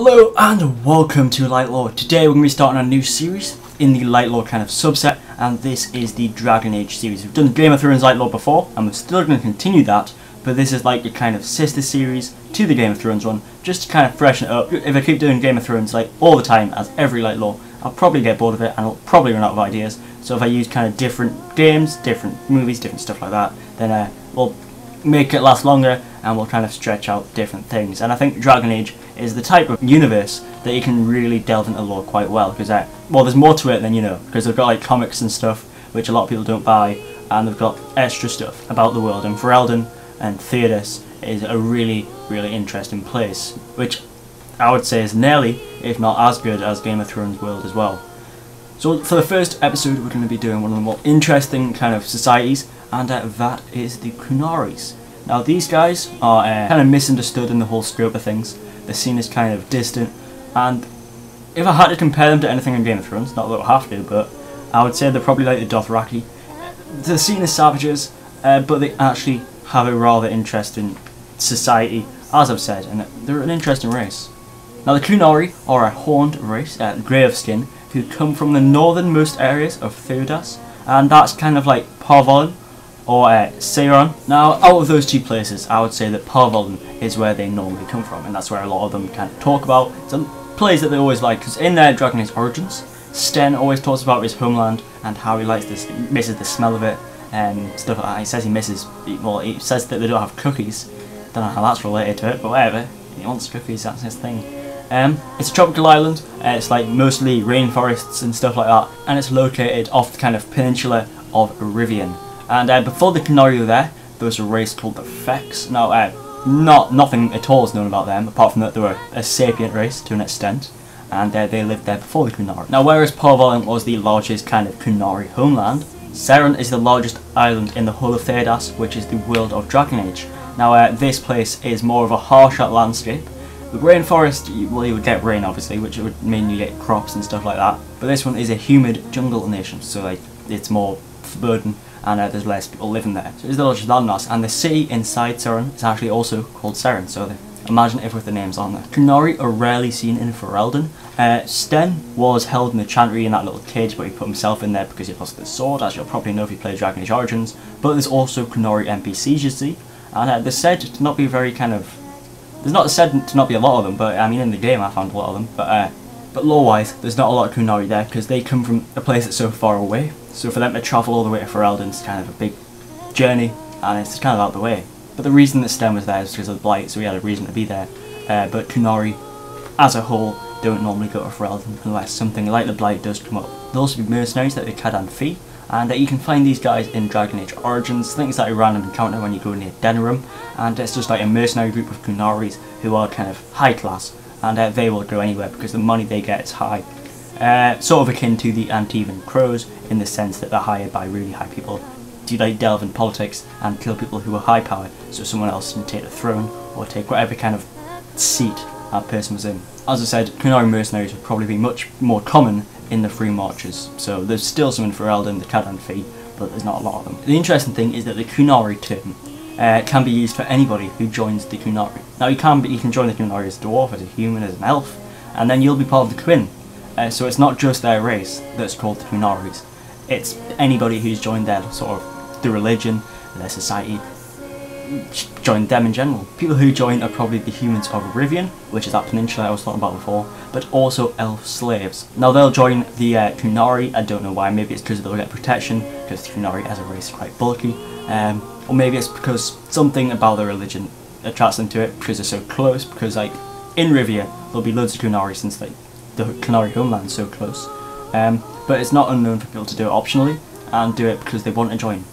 Hello and welcome to Light Lore. Today we're going to be starting a new series in the Light Lore kind of subset, and this is the Dragon Age series. We've done Game of Thrones Light Lore before and we're still going to continue that, but this is like a kind of sister series to the Game of Thrones one, just to kind of freshen it up. If I keep doing Game of Thrones like all the time as every Light Lore, I'll probably get bored of it and I'll probably run out of ideas. So if I use kind of different games, different movies, different stuff like that, then we'll make it last longer and we'll kind of stretch out different things. And I think Dragon Age is the type of universe that you can really delve into lore quite well, because well, there's more to it than you know, because they've got like comics and stuff which a lot of people don't buy, and they've got extra stuff about the world, and Ferelden and Thedas is a really interesting place, which I would say is nearly, if not as good as Game of Thrones world as well. So for the first episode we're going to be doing one of the more interesting kind of societies, and that is the Qunaris. Now these guys are kind of misunderstood in the whole scope of things. They're seen as kind of distant, and if I had to compare them to anything in Game of Thrones, not that I have to, but I would say they're probably like the Dothraki. They're seen as savages, but they actually have a rather interesting society, as I've said, and they're an interesting race. Now the Qunari are a horned race, grey of skin, who come from the northernmost areas of Thedas, and that's kind of like Parvolin or Seiron. Now out of those two places, I would say that Parvolin is where they normally come from, and that's where a lot of them kind of talk about. It's a place that they always like, because in their Dragon Age Origins, Sten always talks about his homeland and how he likes this, misses the smell of it and stuff like that. He says he misses, well, he says that they don't have cookies. Don't know how that's related to it, but whatever. He wants cookies, that's his thing. It's a tropical island. It's like mostly rainforests and stuff like that, and it's located off the kind of peninsula of Rivienne. And before the Qunari were there was a race called the Fex. Now, nothing at all is known about them, apart from that they were a sapient race to an extent, and they lived there before the Qunari. Now, whereas Parvolin was the largest kind of Qunari homeland, Seiron is the largest island in the whole of Thedas, which is the world of Dragon Age. Now, this place is more of a harsher landscape. The rainforest, well, you would get rain obviously, which would mean you get crops and stuff like that, but this one is a humid jungle nation, so like it's more forbidden, and there's less people living there. So it's the largest landmass, and the city inside Seiron is actually also called Seiron, so imagine if with the names on there. Qunari are rarely seen in Ferelden. Sten was held in the chantry in that little cage, but he put himself in there because he lost his sword, as you'll probably know if you play Dragon Age Origins. But there's also Qunari NPCs, you see, and they're said to not be very kind of... There's not said to not be a lot of them, but I mean in the game I found a lot of them. But lore-wise, there's not a lot of Qunari there because they come from a place that's so far away. So for them to travel all the way to Ferelden is kind of a big journey, and it's kind of out the way. But the reason that Sten was there is because of the Blight, so he had a reason to be there. But Qunari, as a whole, don't normally go to Ferelden unless something like the Blight does come up. There'll also be mercenaries like the Cadan Fee, and you can find these guys in Dragon Age Origins. Things like a random encounter when you go near Denerim, and it's just like a mercenary group of Qunaris who are kind of high class, and they will go anywhere because the money they get is high. Sort of akin to the Antivan Crows, in the sense that they're hired by really high people to like delve in politics and kill people who are high powered, so someone else can take the throne or take whatever kind of seat that person was in. As I said, Qunari mercenaries would probably be much more common in the Free Marches, so there's still some in Ferelden, the Cadan Fee, but there's not a lot of them. The interesting thing is that the Qunari term can be used for anybody who joins the Qunari. Now you can join the Qunari as a dwarf, as a human, as an elf, and then you'll be part of the Quinn. So it's not just their race that's called the Qunaris, it's anybody who's joined their sort of the religion, their society, join them in general. People who join are probably the humans of Rivienne, which is that peninsula I was talking about before, but also elf slaves. Now they'll join the Qunari. I don't know why, maybe it's because they'll get protection, because the Qunari as a race is quite bulky, or maybe it's because something about their religion attracts them to it, because they're so close, because like in Rivienne there'll be loads of Qunari since like the Qunari homeland is so close, but it's not unknown for people to do it optionally and do it because they want to join.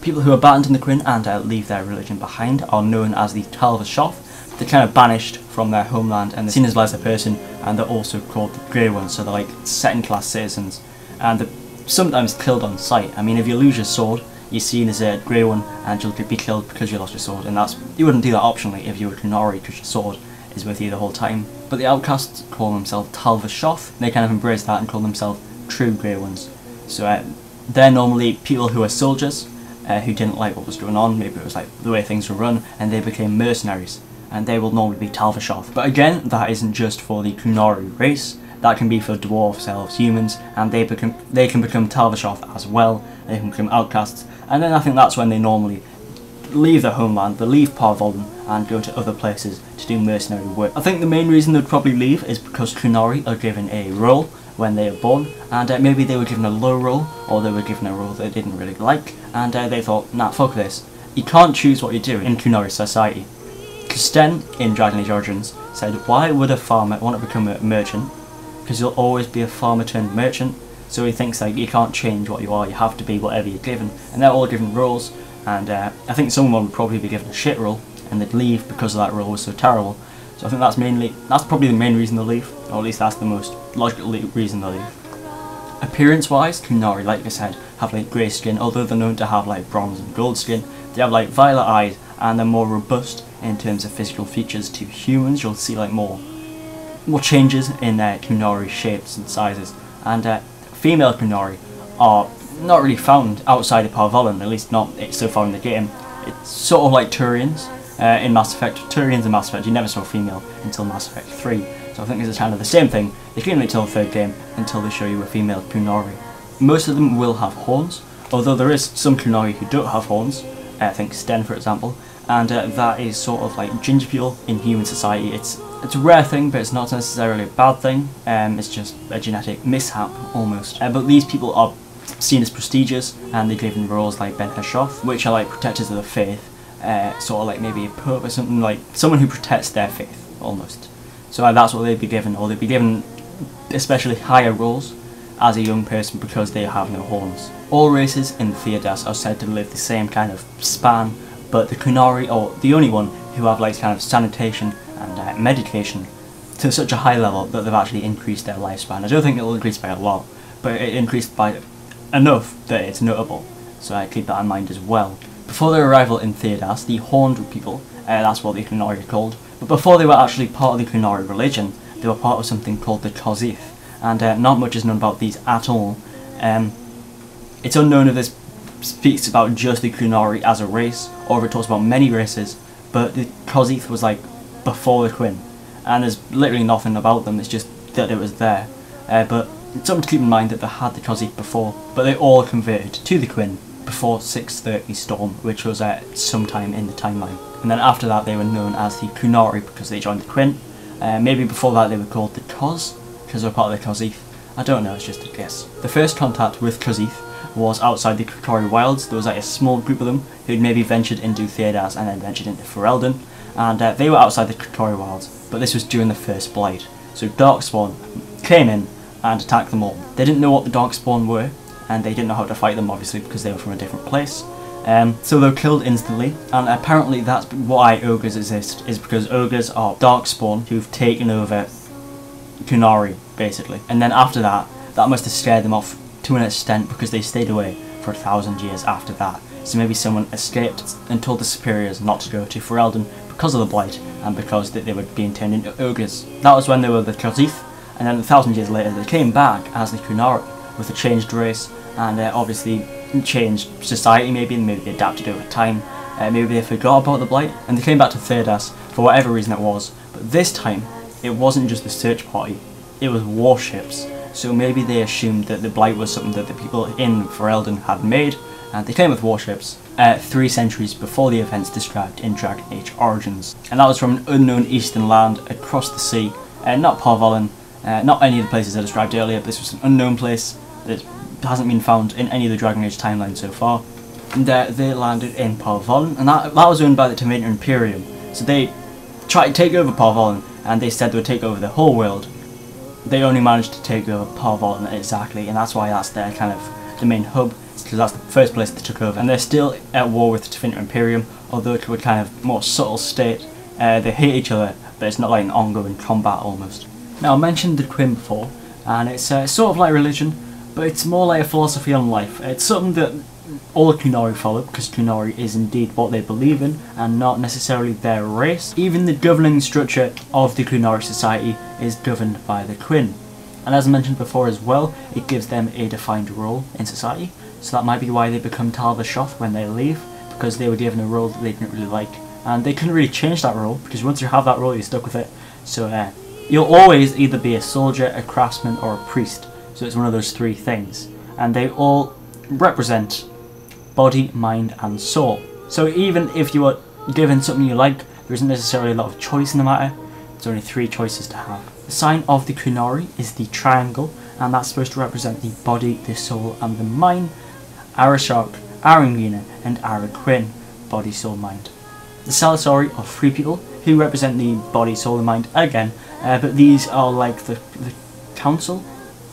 People who abandon the Quinn and leave their religion behind are known as the Talva Shoth. They're kind of banished from their homeland and they're seen as lesser person, and they're also called the Grey Ones, so they're like second class citizens, and they're sometimes killed on sight. I mean, if you lose your sword, you're seen as a Grey One and you'll be killed because you lost your sword, and you wouldn't do that optionally if you were Qunari, because your sword is with you the whole time. But the outcasts call themselves Talva Shoth, and they kind of embrace that and call themselves true Grey Ones. So they're normally people who are soldiers, who didn't like what was going on, maybe it was like the way things were run, and they became mercenaries. and they will normally be Talvashoth. But again, that isn't just for the Qunari race, that can be for dwarves, elves, humans, and they can become Talvashoth as well, they can become outcasts, and then I think that's when they normally leave their homeland, they leave Parvollen and go to other places to do mercenary work. I think the main reason they'd probably leave is because Qunari are given a role when they are born, and maybe they were given a low role, or they were given a role they didn't really like, and they thought, nah, fuck this. You can't choose what you do in Qunari society. Sten in Dragon Age Origins said, why would a farmer want to become a merchant? Because you'll always be a farmer turned merchant, so he thinks like you can't change what you are, you have to be whatever you're given, and they're all given roles, and I think someone would probably be given a shit role, and they'd leave because that role was so terrible. So I think that's probably the main reason they leave, or at least that's the most logical reason they leave. Appearance wise, Qunari, like I said, have like grey skin, although they're known to have like bronze and gold skin. They have like violet eyes, and they're more robust in terms of physical features to humans. You'll see like more changes in their Qunari shapes and sizes, and female Qunari are not really found outside of Parvollen, at least not so far in the game. It's sort of like Turians in Mass Effect. Turians in Mass Effect, you never saw a female until Mass Effect 3, so I think this is kind of the same thing. They can't wait till the third game until they show you a female Qunari. Most of them will have horns, although there is some Qunari who don't have horns, I think Sten for example, and that is sort of like ginger peel in human society. It's a rare thing, but it's not necessarily a bad thing, it's just a genetic mishap almost. But these people are seen as prestigious, and they're given roles like Ben Hashoth, which are like protectors of the faith, sort of like maybe a pope or something, like someone who protects their faith almost. So that's what they'd be given, or they'd be given especially higher roles as a young person because they have no horns. All races in Thedas are said to live the same kind of span, but the Qunari are the only one who have like kind of sanitation and medication to such a high level that they've actually increased their lifespan. I don't think it'll increase by a lot, but it increased by enough that it's notable, so I keep that in mind as well. Before their arrival in Thedas, the Horned people, that's what the Qunari are called, but before they were actually part of the Qunari religion, they were part of something called the Kozith, and not much is known about these at all. It's unknown if this speaks about just the Qunari as a race, or if it talks about many races, but the Kozith was like before the Quinn, and there's literally nothing about them, it's just that it was there. But it's something to keep in mind that they had the Kozith before, but they all converted to the Quinn before 630 Storm, which was sometime in the timeline. And then after that they were known as the Qunari because they joined the Quinn. Maybe before that they were called the Koz, because they were part of the Kozith. I don't know, it's just a guess. The first contact with Kozith was outside the Qunari wilds. There was like a small group of them who'd maybe ventured into Thedas and then ventured into Ferelden, and they were outside the Qunari wilds, but this was during the first Blight. So Darkspawn came in and attacked them all. They didn't know what the Darkspawn were, and they didn't know how to fight them obviously because they were from a different place. So they were killed instantly, and apparently that's why ogres exist, is because ogres are Darkspawn who've taken over Qunari basically. And then after that, that must have scared them off to an extent because they stayed away for 1,000 years after that. So maybe someone escaped and told the superiors not to go to Ferelden because of the Blight and because they were being turned into ogres. That was when they were the Kozith, and then 1,000 years later they came back as the Qunari with a changed race, and obviously changed society maybe, and maybe they adapted over time, maybe they forgot about the Blight, and they came back to Thedas for whatever reason it was. But this time, it wasn't just the search party, it was warships. So maybe they assumed that the Blight was something that the people in Ferelden had made, and they came with warships 3 centuries before the events described in Dragon Age Origins. And that was from an unknown eastern land across the sea, not Parvollen, not any of the places I described earlier, but this was an unknown place that hasn't been found in any of the Dragon Age timeline so far. And they landed in Parvollen, and that was owned by the Tevinter Inperium. So they tried to take over Parvollen, and they said they would take over the whole world. They only managed to take over Parvollen exactly, and that's why that's their kind of the main hub, because that's the first place they took over. And they're still at war with the Tevinter Inperium, although to a kind of more subtle state. They hate each other, but it's not like an ongoing combat almost. Now I mentioned the Quinn before, and it's sort of like religion, but it's more like a philosophy on life. It's something that all Qunari follow, because Qunari is indeed what they believe in, and not necessarily their race. Even the governing structure of the Qunari society is governed by the Quinn. And as I mentioned before as well, it gives them a defined role in society, so that might be why they become Talvashoth when they leave, because they were given a role that they didn't really like, and they couldn't really change that role, because once you have that role, you're stuck with it. So you'll always either be a soldier, a craftsman, or a priest. So it's one of those three things, and they all represent body, mind, and soul. So even if you are given something you like, there isn't necessarily a lot of choice in the matter. There's only three choices to have. The sign of the Qunari is the triangle, and that's supposed to represent the body, the soul, and the mind. Arashok, Arangina, and Araquin, body, soul, mind. The Salisori are three people who represent the body, soul, and mind again, but these are like the council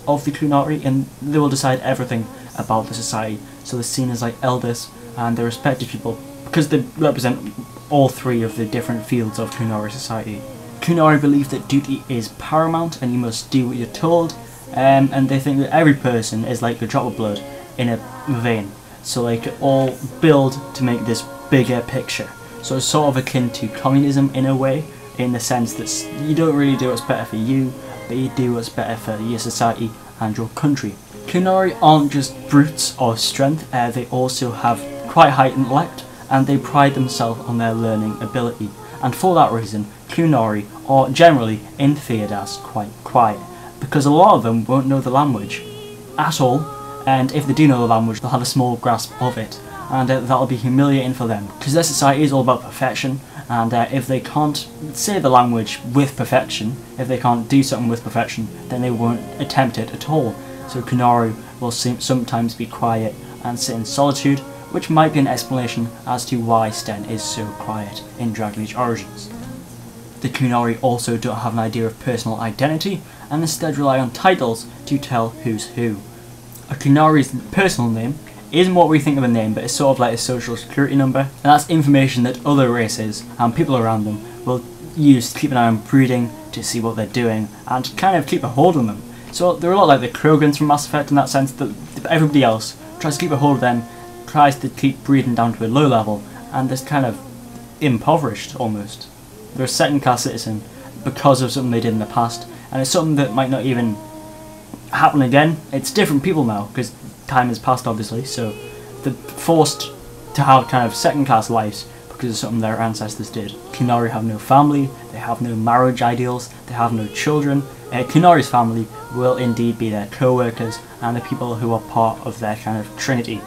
of the Qunari, and they will decide everything about the society. So they're seen as like elders, and they're respected people because they represent all three of the different fields of Qunari society. Qunari believe that duty is paramount and you must do what you're told, and they think that every person is like a drop of blood in a vein. So they could all build to make this bigger picture. So it's sort of akin to communism in a way, in the sense that you don't really do what's better for you, but you do what's better for your society and your country. Qunari aren't just brutes or strength, they also have quite high intellect, and they pride themselves on their learning ability. And for that reason, Qunari are generally in Thedas quite quiet, because a lot of them won't know the language at all, and if they do know the language, they'll have a small grasp of it, and that'll be humiliating for them, because their society is all about perfection, and if they can't say the language with perfection, if they can't do something with perfection, then they won't attempt it at all. So Qunari will sometimes be quiet and sit in solitude, which might be an explanation as to why Sten is so quiet in Dragon Age Origins. The Qunari also don't have an idea of personal identity, and instead rely on titles to tell who's who. A Qunari's personal name isn't what we think of a name, but it's sort of like a social security number, and that's information that other races and people around them will use to keep an eye on breeding, to see what they're doing, and to kind of keep a hold on them. So they're a lot like the Krogans from Mass Effect in that sense, that everybody else tries to keep a hold of them, tries to keep breeding down to a low level, and they're kind of impoverished almost. They're a second class citizen because of something they did in the past, and it's something that might not even happen again. It's different people now, because time has passed obviously, so they're forced to have kind of second class lives because of something their ancestors did. Qunari have no family, they have no marriage ideals, they have no children. Qunari's family will indeed be their co-workers and the people who are part of their kind of trinity.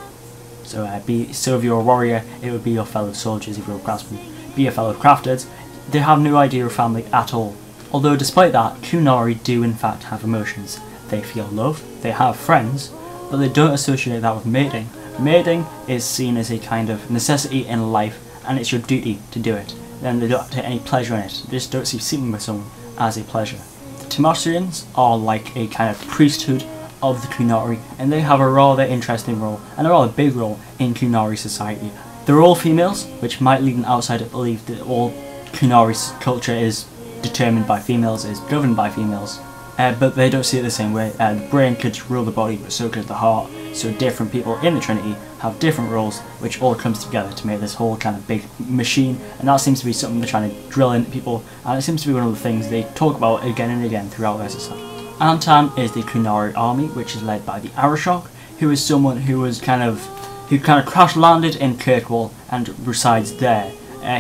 So if you're a warrior, it would be your fellow soldiers. If you're a craftsman, be your fellow crafters. They have no idea of family at all. Although despite that, Qunari do in fact have emotions. They feel love, they have friends, but they don't associate that with mating. Mating is seen as a kind of necessity in life, and it's your duty to do it. Then they don't take any pleasure in it. They just don't see sleeping with someone as a pleasure. The Timosrians are like a kind of priesthood of the Qunari, and they have a rather interesting role, and a rather big role in Qunari society. They're all females, which might lead an outsider to believe that all Qunari's culture is determined by females, is governed by females. But they don't see it the same way. The brain could rule the body, but so could the heart. So different people in the Trinity have different roles, which all comes together to make this whole kind of big machine. And that seems to be something they're trying to drill into people, and it seems to be one of the things they talk about again and again throughout their society. Antan is the Canary Army, which is led by the Arashok, who is someone who kind of crash landed in Kirkwall and resides there.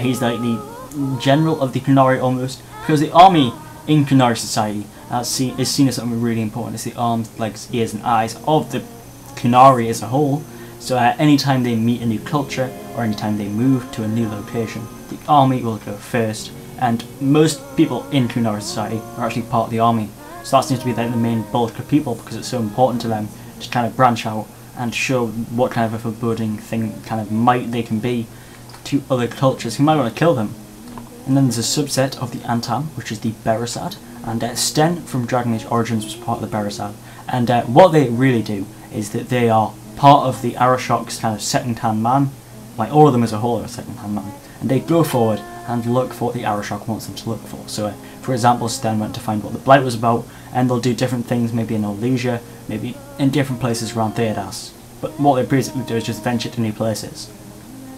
He's like the general of the Qunari almost, because the army in Qunari society is seen as something really important. It's the arms, legs, ears and eyes of the Qunari as a whole. So anytime they meet a new culture, or anytime they move to a new location, the army will go first, and most people in Qunari society are actually part of the army. So that seems to be like the main bulk of people, because it's so important to them to kind of branch out and show what kind of a foreboding thing, kind of might they can be to other cultures who might want to kill them. And then there's a subset of the Antam, which is the Beresart, and Sten from Dragon Age Origins was part of the Beresart. And what they really do is that they are part of the Arashok's kind of second-hand man, like all of them as a whole are a second-hand man, and they go forward and look for what the Arashok wants them to look for. So for example, Sten went to find what the Blight was about, and they'll do different things, maybe in Olesia, maybe in different places around Thedas. But what they basically do is just venture to new places.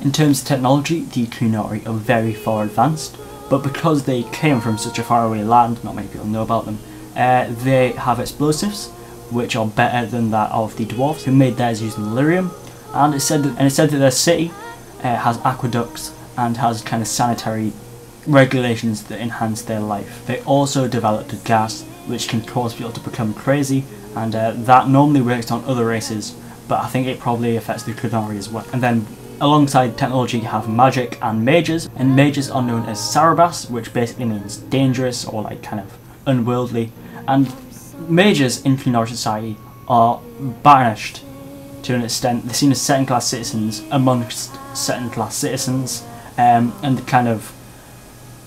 In terms of technology, the Qunari are very far advanced, but because they came from such a faraway land, not many people know about them, they have explosives, which are better than that of the dwarves, who made theirs using lyrium, and it's said that their city has aqueducts and has kind of sanitary regulations that enhance their life. They also developed a gas which can cause people to become crazy, and that normally works on other races, but I think it probably affects the Qunari as well. And then alongside technology you have magic and mages, and mages are known as Sarabas, which basically means dangerous or like kind of unworldly, and mages in Qunari society are banished to an extent. They're seen as second class citizens amongst second class citizens, and kind of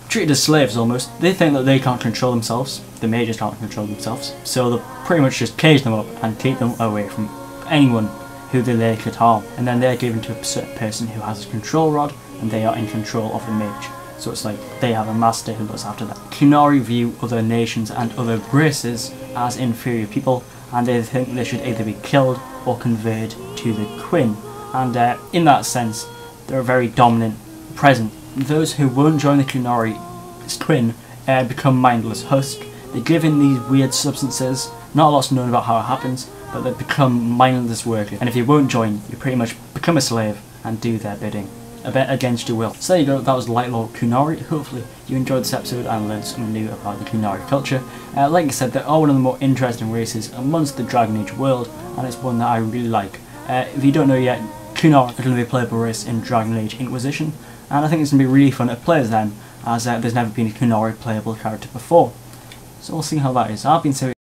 treated as slaves almost. They think that they can't control themselves, the mages can't control themselves, so they'll pretty much just cage them up and keep them away from anyone who they could harm. And then they're given to a certain person who has a control rod, and they are in control of the mage. So it's like they have a master who looks after that. Qunari view other nations and other races as inferior people, and they think they should either be killed or converted to the Quinn. And in that sense, they're a very dominant presence. Those who won't join the Qunari Quinn become mindless husk. They're given these weird substances. Not a lot's known about how it happens, but they become mindless workers. And if you won't join, you pretty much become a slave and do their bidding, a bit against your will. So there you go, that was Lightlord Qunari. Hopefully you enjoyed this episode and learned something new about the Qunari culture. Like I said, they are one of the more interesting races amongst the Dragon Age world, and it's one that I really like. If you don't know yet, Qunari are going to be a playable race in Dragon Age Inquisition, and I think it's going to be really fun to play as them, as there's never been a Qunari playable character before. So we'll see how that is. I've been